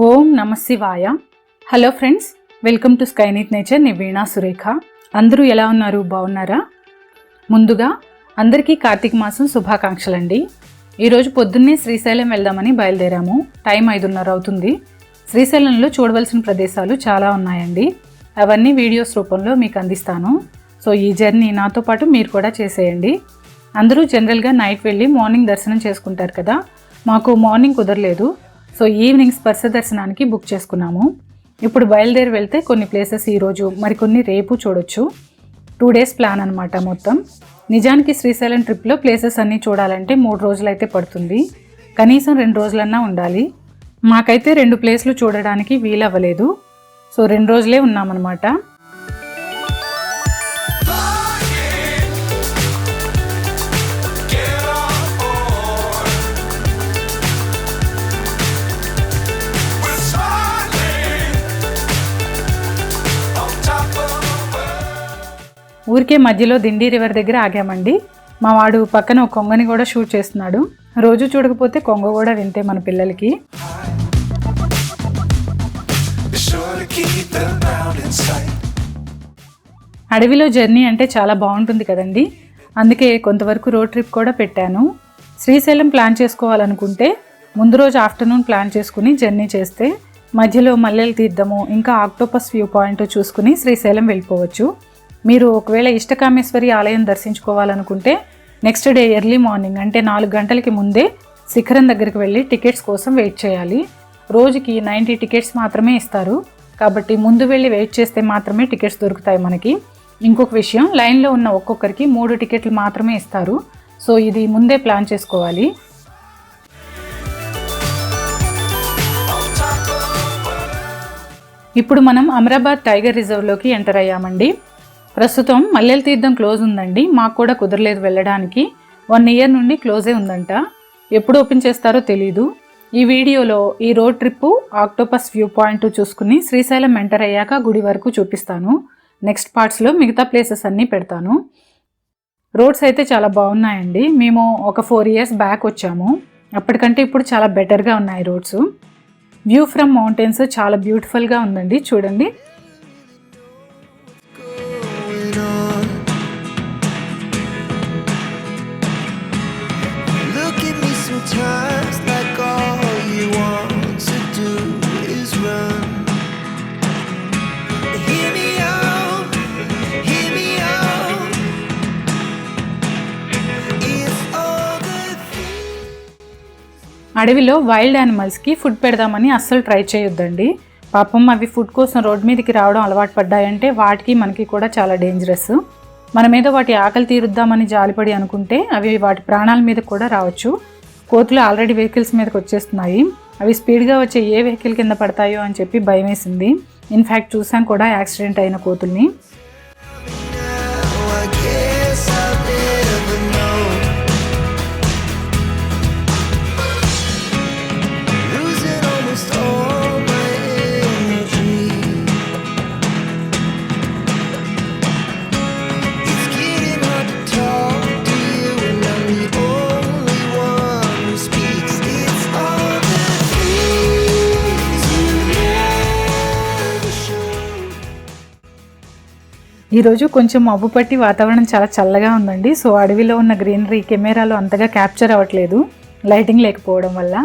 ఓం నమ శివాయ. Hello friends, welcome to Skyneeth nature. నేను వీణా సురేఖ. అందరూ ఎలా ఉన్నారు? బాగున్నారా? ముందుగా అందరికీ కార్తీక మాసం శుభాకాంక్షలండి. ఈరోజు పొద్దున్నే శ్రీశైలం వెళ్దామని బయలుదేరాము. టైం 5:30 అవుతుంది. శ్రీశైలంలో చూడవలసిన ప్రదేశాలు చాలా ఉన్నాయండి. అవన్నీ వీడియోస్ రూపంలో మీకు అందిస్తాను. సో ఈ జర్నీ నాతో పాటు మీరు కూడా చేసేయండి. అందరూ జనరల్గా నైట్ వెళ్ళి మార్నింగ్ దర్శనం చేసుకుంటారు కదా. మాకు మార్నింగ్ కుదరలేదు. సో ఈవినింగ్ స్పర్శ దర్శనానికి బుక్ చేసుకున్నాము. ఇప్పుడు బయలుదేరి వెళ్తే కొన్ని ప్లేసెస్ ఈరోజు, మరికొన్ని రేపు చూడొచ్చు. 2 days ప్లాన్ అనమాట మొత్తం. నిజానికి శ్రీశైలం ట్రిప్లో ప్లేసెస్ అన్నీ చూడాలంటే 3 రోజులైతే పడుతుంది. కనీసం 2 రోజులన్నా ఉండాలి. మాకైతే 2 ప్లేస్లు చూడడానికి వీలవ్వలేదు. సో 2 రోజులే ఉన్నామన్నమాట. ఊరికే మధ్యలో దిండి రివర్ దగ్గర ఆగామండి. మా వాడు పక్కన ఒక కొంగని కూడా షూట్ చేస్తున్నాడు. రోజు చూడకపోతే కొంగ కూడా వింటే మన పిల్లలకి. అడవిలో జర్నీ అంటే చాలా బాగుంటుంది కదండి. అందుకే కొంతవరకు రోడ్ ట్రిప్ కూడా పెట్టాను. శ్రీశైలం ప్లాన్ చేసుకోవాలనుకుంటే ముందు రోజు ఆఫ్టర్నూన్ ప్లాన్ చేసుకుని జర్నీ చేస్తే మధ్యలో మల్లెల తీర్థము, ఇంకా ఆక్టోపస్ వ్యూ పాయింట్ చూసుకుని శ్రీశైలం వెళ్ళిపోవచ్చు. మీరు ఒకవేళ ఇష్టకామేశ్వరి ఆలయం దర్శించుకోవాలనుకుంటే నెక్స్ట్ డే ఎర్లీ మార్నింగ్ అంటే 4 గంటలకి ముందే శిఖరం దగ్గరికి వెళ్ళి టికెట్స్ కోసం వెయిట్ చేయాలి. రోజుకి 90 టికెట్స్ మాత్రమే ఇస్తారు. కాబట్టి ముందు వెళ్ళి వెయిట్ చేస్తే మాత్రమే టికెట్స్ దొరుకుతాయి మనకి. ఇంకొక విషయం, లైన్లో ఉన్న ఒక్కొక్కరికి 3 టికెట్లు మాత్రమే ఇస్తారు. సో ఇది ముందే ప్లాన్ చేసుకోవాలి. ఇప్పుడు మనం అమరాబాద్ టైగర్ రిజర్వ్లోకి ఎంటర్ అయ్యామండి. ప్రస్తుతం మల్లెల తీర్థం క్లోజ్ ఉందండి. మాకు కూడా కుదరలేదు వెళ్ళడానికి. 1 year నుండి క్లోజే ఉందంట. ఎప్పుడు ఓపెన్ చేస్తారో తెలీదు. ఈ వీడియోలో ఈ road trip octopus view point చూసుకుని శ్రీశైలం ఎంటర్ అయ్యాక గుడి వరకు చూపిస్తాను. నెక్స్ట్ పార్ట్స్లో మిగతా ప్లేసెస్ అన్నీ పెడతాను. రోడ్స్ అయితే చాలా బాగున్నాయండి. మేము ఒక 4 years బ్యాక్ వచ్చాము. అప్పటికంటే ఇప్పుడు చాలా బెటర్గా ఉన్నాయి రోడ్స్. వ్యూ ఫ్రమ్ మౌంటైన్స్ చాలా బ్యూటిఫుల్గా ఉందండి. చూడండి. అడవిలో వైల్డ్ యానిమల్స్కి ఫుడ్ పెడదామని అస్సలు ట్రై చేయొద్దండి. పాపం అవి ఫుడ్ కోసం రోడ్ మీదకి రావడం అలవాటు పడ్డాయంటే వాటికి మనకి కూడా చాలా డేంజరస్. మన మీద వాటి ఆకలి తీరుద్దామని జాలిపడి అనుకుంటే అవి వాటి ప్రాణాల మీద కూడా రావచ్చు. కోతులు ఆల్రెడీ వెహికల్స్ మీదకి వచ్చేస్తున్నాయి. అవి స్పీడ్గా వచ్చే ఏ వెహికల్ కింద పడతాయో అని చెప్పి భయం వేసింది. ఇన్ఫ్యాక్ట్ చూసాం కూడా యాక్సిడెంట్ అయిన కోతుల్ని. ఈరోజు కొంచెం మబ్బు పట్టి వాతావరణం చాలా చల్లగా ఉందండి. సో అడవిలో ఉన్న గ్రీనరీ కెమెరాలో అంతగా క్యాప్చర్ అవ్వట్లేదు, లైటింగ్ లేకపోవడం వల్ల.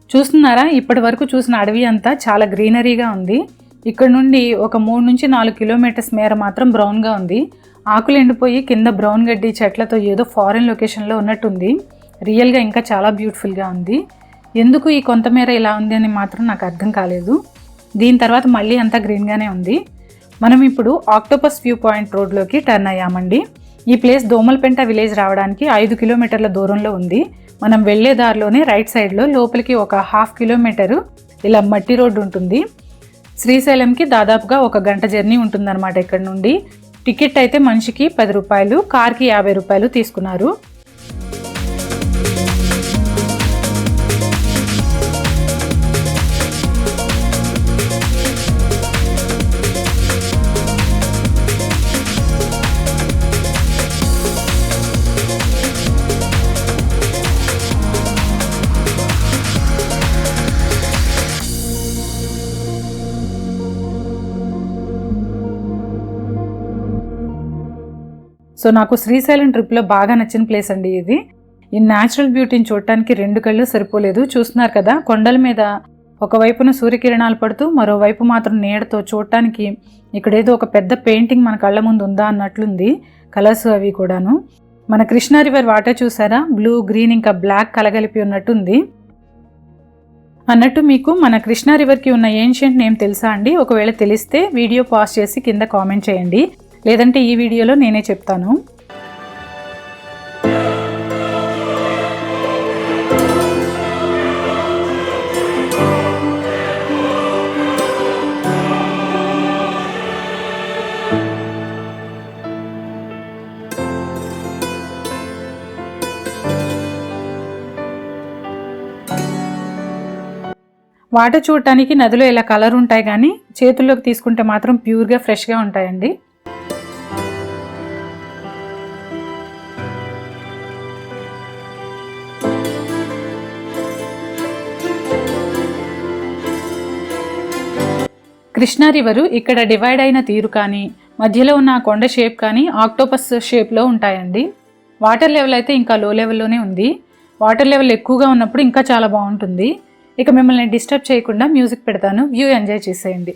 చూస్తున్నారా, ఇప్పటి వరకు చూసిన అడవి అంతా చాలా గ్రీనరీగా ఉంది. ఇక్కడ నుండి ఒక 3 నుంచి 4 kilometers మేర మాత్రం బ్రౌన్గా ఉంది. ఆకులు ఎండిపోయి కింద బ్రౌన్ గడ్డి చెట్లతో ఏదో ఫారెన్ లొకేషన్లో ఉన్నట్టుంది. రియల్గా ఇంకా చాలా బ్యూటిఫుల్గా ఉంది. ఎందుకు ఈ కొంతమేర ఇలా ఉంది అని మాత్రం నాకు అర్థం కాలేదు. దీని తర్వాత మళ్ళీ అంతా గ్రీన్గానే ఉంది. మనం ఇప్పుడు ఆక్టోపస్ వ్యూ పాయింట్ రోడ్లోకి టర్న్ అయ్యామండి. ఈ ప్లేస్ దోమలపెంట విలేజ్ రావడానికి 5 kilometers దూరంలో ఉంది. మనం వెళ్లే దారిలోనే రైట్ సైడ్లో లోపలికి ఒక 1/2 kilometer ఇలా మట్టి రోడ్డు ఉంటుంది. శ్రీశైలంకి దాదాపుగా 1 గంట జర్నీ ఉంటుందన్నమాట ఇక్కడ నుండి. టికెట్ అయితే మనిషికి 10 రూపాయలు, కార్కి 50 రూపాయలు తీసుకున్నారు. సో నాకు శ్రీశైలం ట్రిప్లో బాగా నచ్చిన ప్లేస్ అండి ఇది. ఈ న్యాచురల్ బ్యూటీని చూడటానికి 2 కళ్ళు సరిపోలేదు. చూస్తున్నారు కదా, కొండల మీద ఒకవైపున సూర్యకిరణాలు పడుతూ మరోవైపు మాత్రం నీడతో చూడటానికి ఇక్కడేదో ఒక పెద్ద పెయింటింగ్ మన కళ్ళ ముందు ఉందా అన్నట్లుంది. కలర్స్ అవి కూడాను. మన కృష్ణా రివర్ వాటర్ చూసారా, బ్లూ, గ్రీన్ ఇంకా బ్లాక్ కలగలిపి ఉన్నట్టుంది. అన్నట్టు మీకు మన కృష్ణా రివర్కి ఉన్న ఏన్షియంట్ నేమ్ తెలుసా అండి? ఒకవేళ తెలిస్తే వీడియో పాజ్ చేసి కింద కామెంట్ చేయండి, లేదంటే ఈ వీడియోలో నేనే చెప్తాను. వాటర్ చూడటానికి నదిలో ఇలా కలర్ ఉంటాయి, కానీ చేతుల్లోకి తీసుకుంటే మాత్రం ప్యూర్గా ఫ్రెష్గా ఉంటాయండి. కృష్ణా రివరు ఇక్కడ డివైడ్ అయిన తీరు కానీ, మధ్యలో ఉన్న కొండ షేప్ కానీ ఆక్టోపస్ షేప్లో ఉంటాయండి. వాటర్ లెవెల్ అయితే ఇంకా లో లెవెల్లోనే ఉంది. వాటర్ లెవెల్ ఎక్కువగా ఉన్నప్పుడు ఇంకా చాలా బాగుంటుంది. ఇక మిమ్మల్ని డిస్టర్బ్ చేయకుండా మ్యూజిక్ పెడతాను, వ్యూ ఎంజాయ్ చేసేయండి.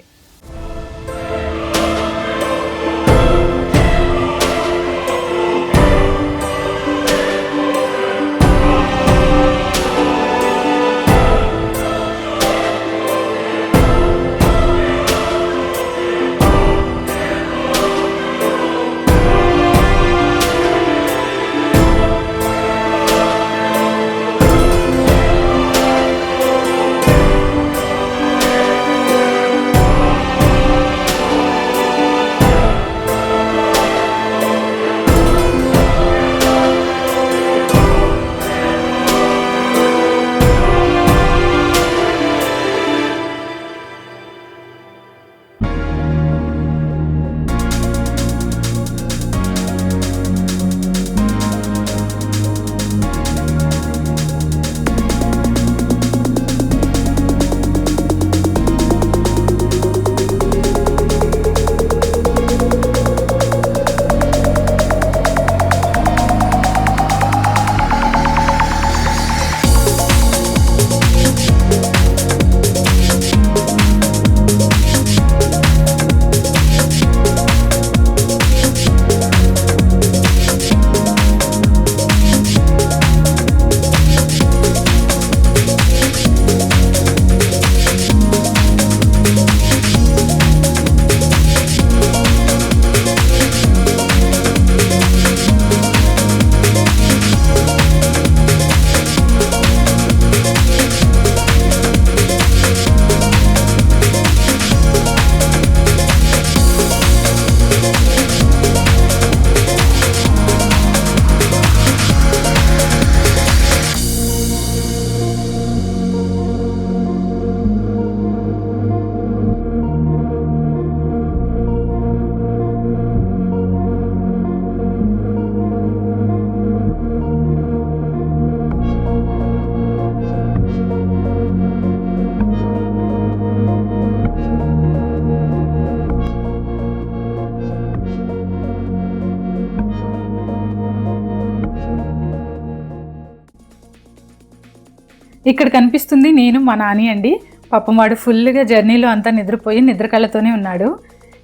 ఇక్కడ కనిపిస్తుంది నేను మా నాని అండి. పాపం వాడు ఫుల్గా జర్నీలో అంతా నిద్రపోయి నిద్ర కళ్ళతోనే ఉన్నాడు.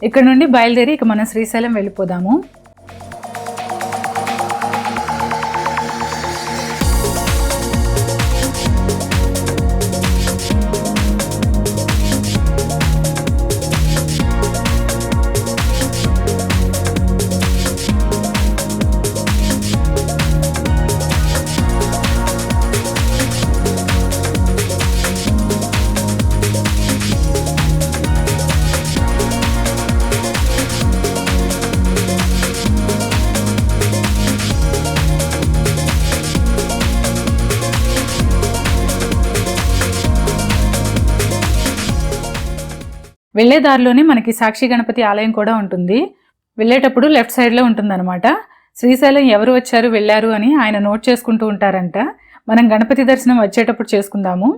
ఇక్కడ నుండి బయలుదేరి ఇక మనం శ్రీశైలం వెళ్ళిపోదాము. వెళ్ళే దారిలోనే మనకి సాక్షి గణపతి ఆలయం కూడా ఉంటుంది. వెళ్ళేటప్పుడు లెఫ్ట్ సైడ్లో ఉంటుందన్నమాట. శ్రీశైలం ఎవరు వచ్చారు వెళ్ళారు అని ఆయన నోట్ చేసుకుంటూ ఉంటారంట. మనం గణపతి దర్శనం వచ్చేటప్పుడు చేసుకుందాము.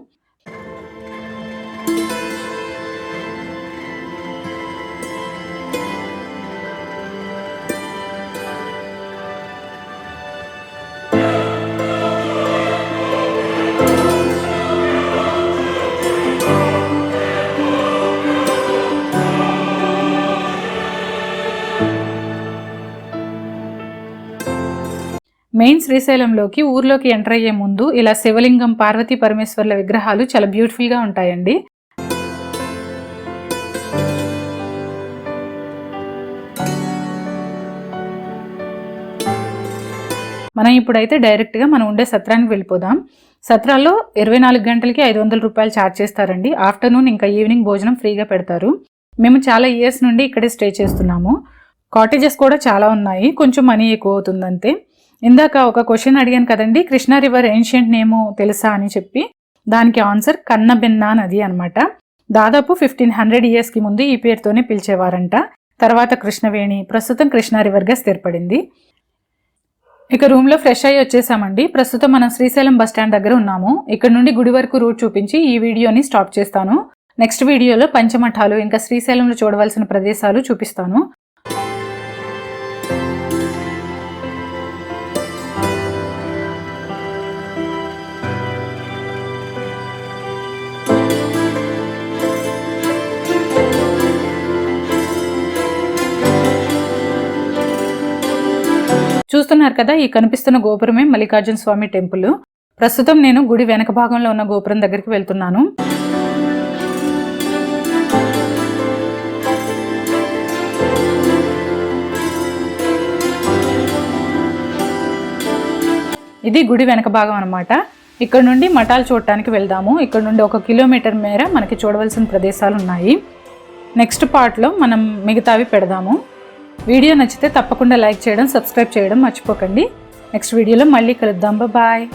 మెయిన్ శ్రీశైలంలోకి ఊర్లోకి ఎంటర్ అయ్యే ముందు ఇలా శివలింగం, పార్వతీ పరమేశ్వర్ల విగ్రహాలు చాలా బ్యూటిఫుల్గా ఉంటాయండి. మనం ఇప్పుడైతే డైరెక్ట్గా మనం ఉండే సత్రానికి వెళ్ళిపోదాం. సత్రాల్లో 24 గంటలకి 500 రూపాయలు ఛార్జ్ చేస్తారండి. ఆఫ్టర్నూన్ ఇంకా ఈవినింగ్ భోజనం ఫ్రీగా పెడతారు. మేము చాలా ఇయర్స్ నుండి ఇక్కడే స్టే చేస్తున్నాము. కాటేజెస్ కూడా చాలా ఉన్నాయి, కొంచెం మనీ ఎక్కువ అవుతుందంతే. ఇందాక ఒక క్వశ్చన్ అడిగాను కదండి, కృష్ణా రివర్ ఏన్షియంట్ నేము తెలుసా అని చెప్పి. దానికి ఆన్సర్ కన్నబెన్నా నది అనమాట. దాదాపు 1500 ఇయర్స్కి ముందు ఈ పేరుతోనే పిలిచేవారంట. తర్వాత కృష్ణవేణి, ప్రస్తుతం కృష్ణా రివర్గా స్థిరపడింది. ఇక రూమ్లో ఫ్రెష్ అయ్యి వచ్చేసామండి. ప్రస్తుతం మనం శ్రీశైలం బస్ స్టాండ్ దగ్గర ఉన్నాము. ఇక్కడ నుండి గుడి వరకు రూట్ చూపించి ఈ వీడియోని స్టాప్ చేస్తాను. నెక్స్ట్ వీడియోలో పంచమఠాలు ఇంకా శ్రీశైలంలో చూడవలసిన ప్రదేశాలు చూపిస్తాను. చూస్తున్నారు కదా, ఈ కనిపిస్తున్న గోపురమే మల్లికార్జున స్వామి టెంపుల్. ప్రస్తుతం నేను గుడి వెనక భాగంలో ఉన్న గోపురం దగ్గరికి వెళ్తున్నాను. ఇది గుడి వెనక భాగం అనమాట. ఇక్కడ నుండి మఠాలు చూడటానికి వెళ్దాము. ఇక్కడ నుండి 1 కిలోమీటర్ మేర మనకి చూడవలసిన ప్రదేశాలు ఉన్నాయి. నెక్స్ట్ పార్ట్లో మనం మిగతావి పెడదాము. వీడియో నచ్చితే తప్పకుండా లైక్ చేయడం, సబ్స్క్రైబ్ చేయడం మర్చిపోకండి. నెక్స్ట్ వీడియోలో మళ్ళీ కలుద్దాం. బాయ్.